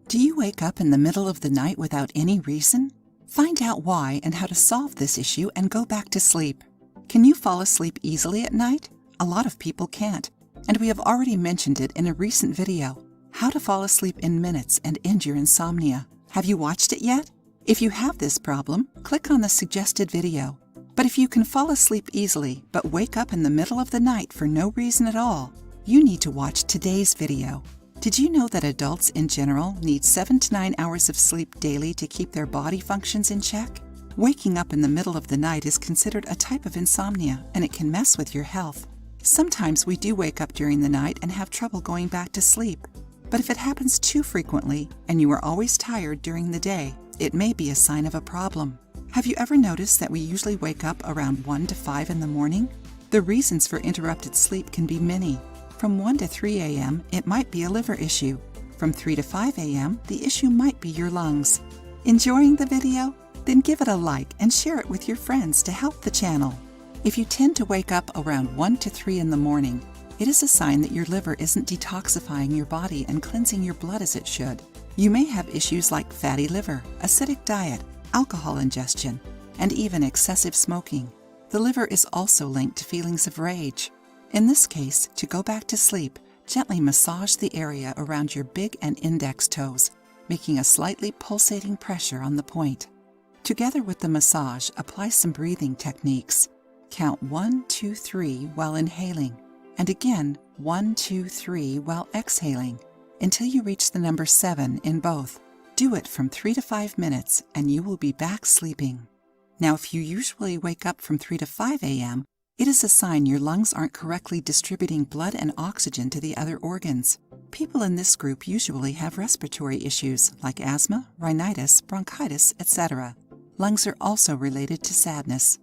Do you wake up in the middle of the night without any reason? Find out why and how to solve this issue and go back to sleep. Can you fall asleep easily at night? A lot of people can't, and we have already mentioned it in a recent video, How to Fall Asleep in Minutes and End Your Insomnia. Have you watched it yet? If you have this problem, click on the suggested video. But if you can fall asleep easily but wake up in the middle of the night for no reason at all, you need to watch today's video. Did you know that adults in general need 7 to 9 hours of sleep daily to keep their body functions in check? Waking up in the middle of the night is considered a type of insomnia, and it can mess with your health. Sometimes we do wake up during the night and have trouble going back to sleep. But if it happens too frequently and you are always tired during the day, it may be a sign of a problem. Have you ever noticed that we usually wake up around 1 to 5 in the morning? The reasons for interrupted sleep can be many. From 1 to 3 a.m., it might be a liver issue. From 3 to 5 a.m., the issue might be your lungs. Enjoying the video? Then give it a like and share it with your friends to help the channel. If you tend to wake up around 1 to 3 in the morning, it is a sign that your liver isn't detoxifying your body and cleansing your blood as it should. You may have issues like fatty liver, acidic diet, alcohol ingestion, and even excessive smoking. The liver is also linked to feelings of rage. In this case, to go back to sleep, gently massage the area around your big and index toes, making a slightly pulsating pressure on the point. Together with the massage, apply some breathing techniques. Count 1, 2, 3 while inhaling, and again 1, 2, 3 while exhaling, until you reach the number 7 in both. Do it from 3 to 5 minutes and you will be back sleeping. Now, if you usually wake up from 3 to 5 a.m., it is a sign your lungs aren't correctly distributing blood and oxygen to the other organs. People in this group usually have respiratory issues like asthma, rhinitis, bronchitis, etc. Lungs are also related to sadness.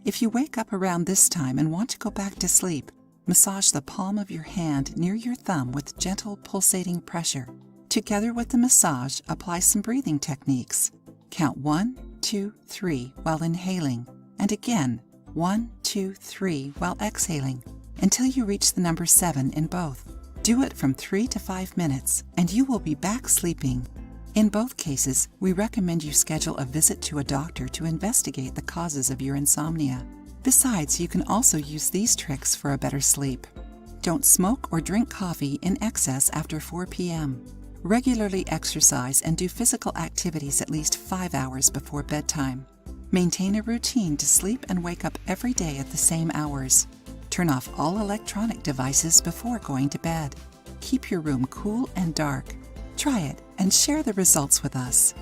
If you wake up around this time and want to go back to sleep, massage the palm of your hand near your thumb with gentle pulsating pressure. Together with the massage, apply some breathing techniques. Count 1, 2, 3 while inhaling, and again 1, 2, 3 while exhaling, until you reach the number 7 in both. Do it from 3 to 5 minutes, and you will be back sleeping. In both cases, we recommend you schedule a visit to a doctor to investigate the causes of your insomnia. Besides, you can also use these tricks for a better sleep. Don't smoke or drink coffee in excess after 4 p.m. Regularly exercise and do physical activities at least 5 hours before bedtime. Maintain a routine to sleep and wake up every day at the same hours. Turn off all electronic devices before going to bed. Keep your room cool and dark. Try it and share the results with us.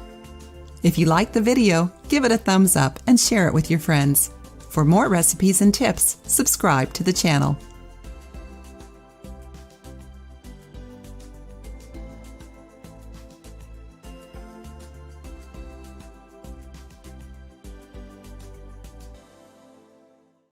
If you liked the video, give it a thumbs up and share it with your friends. For more recipes and tips, subscribe to the channel.